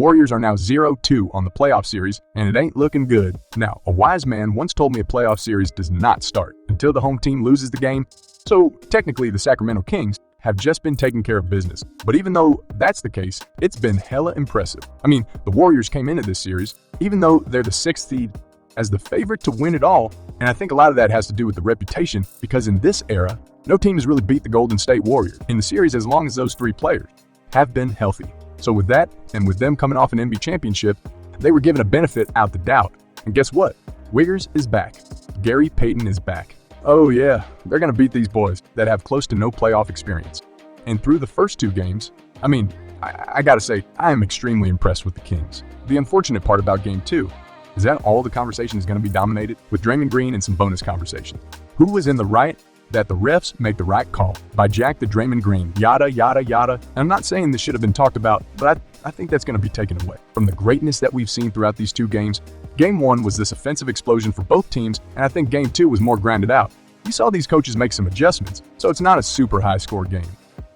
Warriors are now 0-2 on the playoff series, and it ain't looking good. Now, a wise man once told me a playoff series does not start until the home team loses the game, so technically the Sacramento Kings have just been taking care of business. But even though that's the case, it's been hella impressive. I mean, the Warriors came into this series, even though they're the 6th seed, as the favorite to win it all, and I think a lot of that has to do with the reputation, because in this era, no team has really beat the Golden State Warriors in the series as long as those 3 players have been healthy. So with that, and with them coming off an NBA championship, they were given a benefit out the doubt. And guess what? Wiggers is back. Gary Payton is back. Oh yeah, they're going to beat these boys that have close to no playoff experience. And through the first 2 games, I mean, I gotta say, I am extremely impressed with the Kings. The unfortunate part about Game 2 is that all the conversation is going to be dominated with Draymond Green and some bonus conversation. Who was in the right? That the refs make the right call by Jack the Draymond Green, yada, yada, yada. And I'm not saying this should have been talked about, but I think that's going to be taken away. From the greatness that we've seen throughout these 2 games, Game 1 was this offensive explosion for both teams, and I think Game 2 was more grounded out. You saw these coaches make some adjustments, so it's not a super high-score game.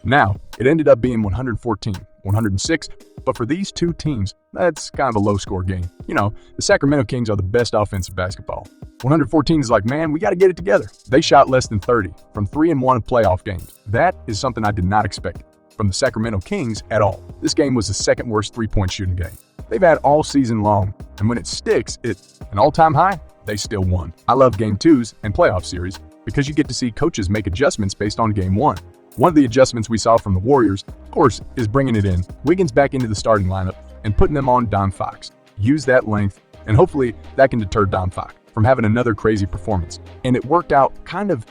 Now, it ended up being 114, 106, but for these 2 teams, that's kind of a low-score game. You know, the Sacramento Kings are the best offensive basketball. 114 is like, man, we got to get it together. They shot less than 30 from 3-1 playoff games. That is something I did not expect from the Sacramento Kings at all. This game was the 2nd worst 3-point shooting game they've had all season long, and when it sticks, it's an all-time high. They still won. I love Game 2s and playoff series because you get to see coaches make adjustments based on Game 1. One of the adjustments we saw from the Warriors, of course, is bringing it in. Wiggins back into the starting lineup and putting them on Don Fox. Use that length, and hopefully that can deter Don Fox from having another crazy performance. And it worked out kind of,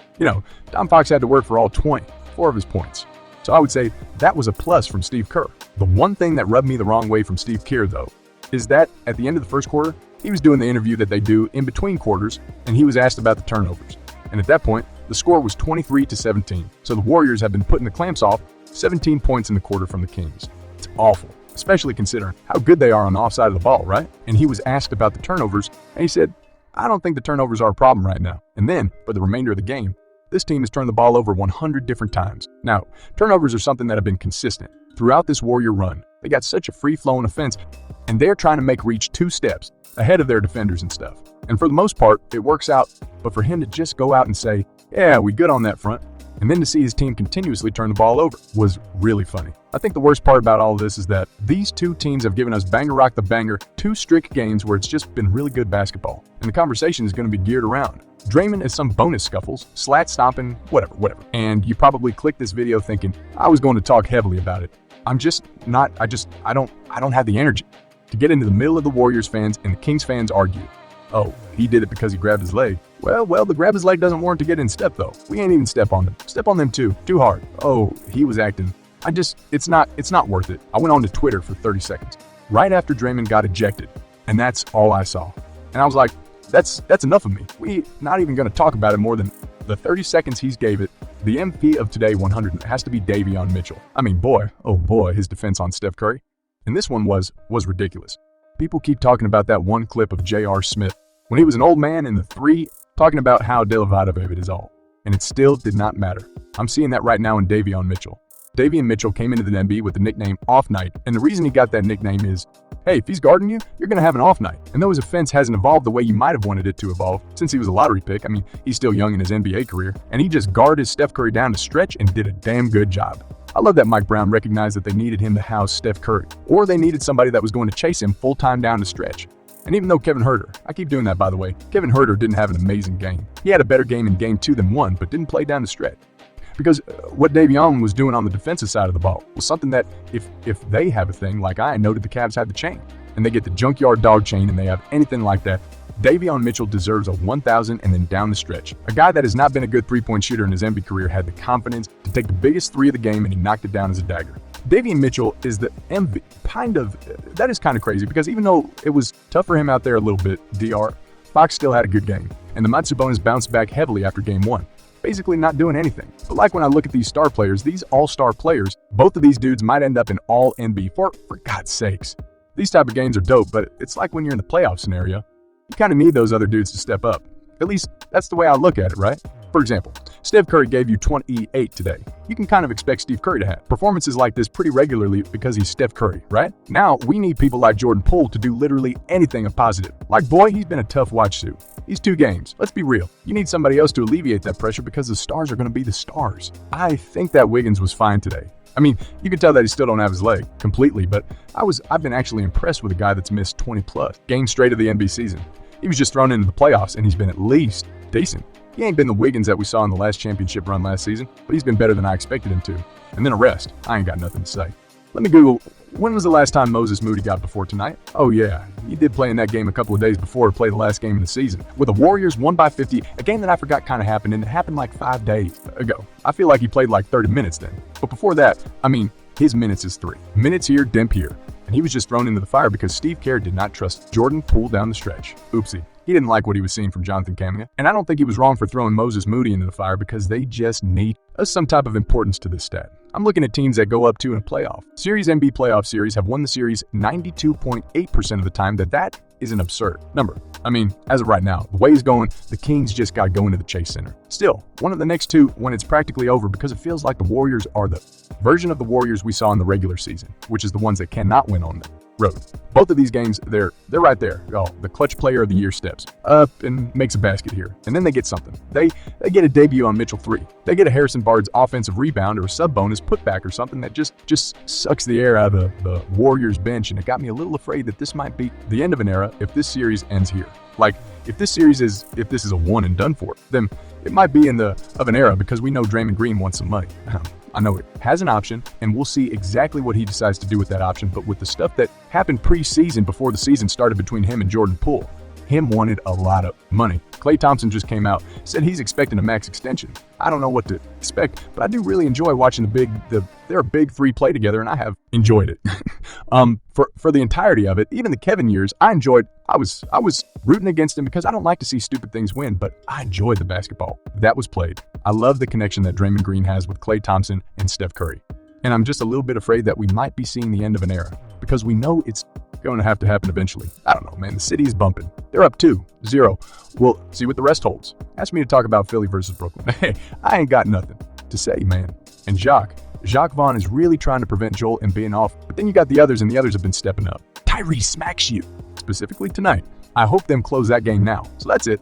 Don Fox had to work for all 24 of his points. So I would say that was a plus from Steve Kerr. The one thing that rubbed me the wrong way from Steve Kerr, though, is that at the end of the first quarter, he was doing the interview that they do in between quarters, and he was asked about the turnovers. And at that point, the score was 23-17. So the Warriors have been putting the clamps off, 17 points in the quarter from the Kings. It's awful, especially considering how good they are on the offside of the ball, right? And he was asked about the turnovers, and he said, I don't think the turnovers are a problem right now. And then, for the remainder of the game, this team has turned the ball over 100 different times. Now, turnovers are something that have been consistent throughout this Warrior run. They got such a free-flowing offense, and they're trying to make Reach 2 steps ahead of their defenders and stuff. And for the most part, it works out, but for him to just go out and say, yeah, we good on that front, and then to see his team continuously turn the ball over was really funny. I think the worst part about all of this is that these 2 teams have given us banger rock the banger 2 strict games where it's just been really good basketball. And the conversation is going to be geared around Draymond is some bonus scuffles, slat stomping, whatever. And you probably clicked this video thinking I was going to talk heavily about it. I'm just not, I don't have the energy to get into the middle of the Warriors fans and the Kings fans argue. Oh, he did it because he grabbed his leg. Well, the grab his leg doesn't warrant to get in step though. We ain't even step on them. Step on them too hard. Oh, he was acting. It's not worth it. I went on to Twitter for 30 seconds right after Draymond got ejected, and that's all I saw. And I was like, that's enough of me. We not even going to talk about it more than the 30 seconds he's gave it. The MVP of today 100 has to be Davion Mitchell. I mean, boy, oh boy, his defense on Steph Curry. And this one was ridiculous. People keep talking about that one clip of J.R. Smith when he was an old man in the 3, talking about how Delovadovic is all. And it still did not matter. I'm seeing that right now in Davion Mitchell. Davion Mitchell came into the NBA with the nickname Off Night, and the reason he got that nickname is, hey, if he's guarding you, you're going to have an off night. And though his offense hasn't evolved the way you might have wanted it to evolve, since he was a lottery pick, I mean, he's still young in his NBA career, and he just guarded Steph Curry down to stretch and did a damn good job. I love that Mike Brown recognized that they needed him to house Steph Curry, or they needed somebody that was going to chase him full-time down to stretch. And even though Kevin Huerter, I keep doing that by the way, Kevin Huerter didn't have an amazing game. He had a better game in Game 2 than 1, but didn't play down the stretch. Because what Davion was doing on the defensive side of the ball was something that if they have a thing, like I noted the Cavs had the chain, and they get the junkyard dog chain and they have anything like that, Davion Mitchell deserves a 1,000 and then down the stretch. A guy that has not been a good three-point shooter in his NBA career had the confidence to take the biggest 3 of the game and he knocked it down as a dagger. Davion Mitchell is the MVP. That is kind of crazy because even though it was tough for him out there a little bit, DR, Fox still had a good game. And the Sabonis bounced back heavily after Game 1. Basically not doing anything. But like when I look at these star players, these all-star players, both of these dudes might end up in all-NBA for God's sakes. These type of games are dope, but it's like when you're in the playoff scenario, you kind of need those other dudes to step up. At least that's the way I look at it, right? For example, Steph Curry gave you 28 today. You can kind of expect Steve Curry to have performances like this pretty regularly because he's Steph Curry, right? Now, we need people like Jordan Poole to do literally anything of positive. Like, boy, he's been a tough watch too. These 2 games, let's be real. You need somebody else to alleviate that pressure because the stars are going to be the stars. I think that Wiggins was fine today. I mean, you can tell that he still don't have his leg completely, but I've been actually impressed with a guy that's missed 20+ games straight of the NBA season. He was just thrown into the playoffs, and he's been at least decent. He ain't been the Wiggins that we saw in the last championship run last season, but he's been better than I expected him to. And then a rest. I ain't got nothing to say. Let me Google, when was the last time Moses Moody got before tonight? Oh yeah, he did play in that game a couple of days before to play the last game of the season. With the Warriors won by 50, a game that I forgot kind of happened, and it happened like 5 days ago. I feel like he played like 30 minutes then. But before that, I mean, his minutes is 3. Minutes here, dimp here. And he was just thrown into the fire because Steve Kerr did not trust Jordan Poole down the stretch. Oopsie. He didn't like what he was seeing from Jonathan Kuminga. And I don't think he was wrong for throwing Moses Moody into the fire because they just need some type of importance to this stat. I'm looking at teams that go up 2 in a playoff. Series MB playoff series have won the series 92.8% of the time. That is an absurd number. I mean, as of right now, the way he's going, the Kings just got to go into the Chase Center. Still, one of the next 2 when it's practically over because it feels like the Warriors are the version of the Warriors we saw in the regular season, which is the ones that cannot win on the road. Both of these games, they're right there. Oh, the clutch player of the year steps up and makes a basket here. And then they get something. They get a debut on Mitchell 3. They get a Harrison Barnes offensive rebound or a sub-bonus putback or something that just sucks the air out of the Warriors bench. And it got me a little afraid that this might be the end of an era if this series ends here. Like, if this is a one and done for, then it might be of an era because we know Draymond Green wants some money. I know it has an option, and we'll see exactly what he decides to do with that option. But with the stuff that happened pre-season before the season started between him and Jordan Poole, him wanted a lot of money. Klay Thompson just came out, said he's expecting a max extension. I don't know what to expect, but I do really enjoy watching their big 3 play together, and I have enjoyed it. For the entirety of it, even the Kevin years, I was rooting against him because I don't like to see stupid things win, but I enjoyed the basketball that was played. I love the connection that Draymond Green has with Klay Thompson and Steph Curry. And I'm just a little bit afraid that we might be seeing the end of an era because we know it's going to have to happen eventually. I don't know, man. The city is bumping. They're up 2-0. We'll see what the rest holds. Ask me to talk about Philly versus Brooklyn. Hey, I ain't got nothing to say, man. And Jacques Vaughn is really trying to prevent Joel and being off, but then you got the others, and the others have been stepping up. Tyrese smacks you, specifically tonight. I hope them close that game now. So that's it.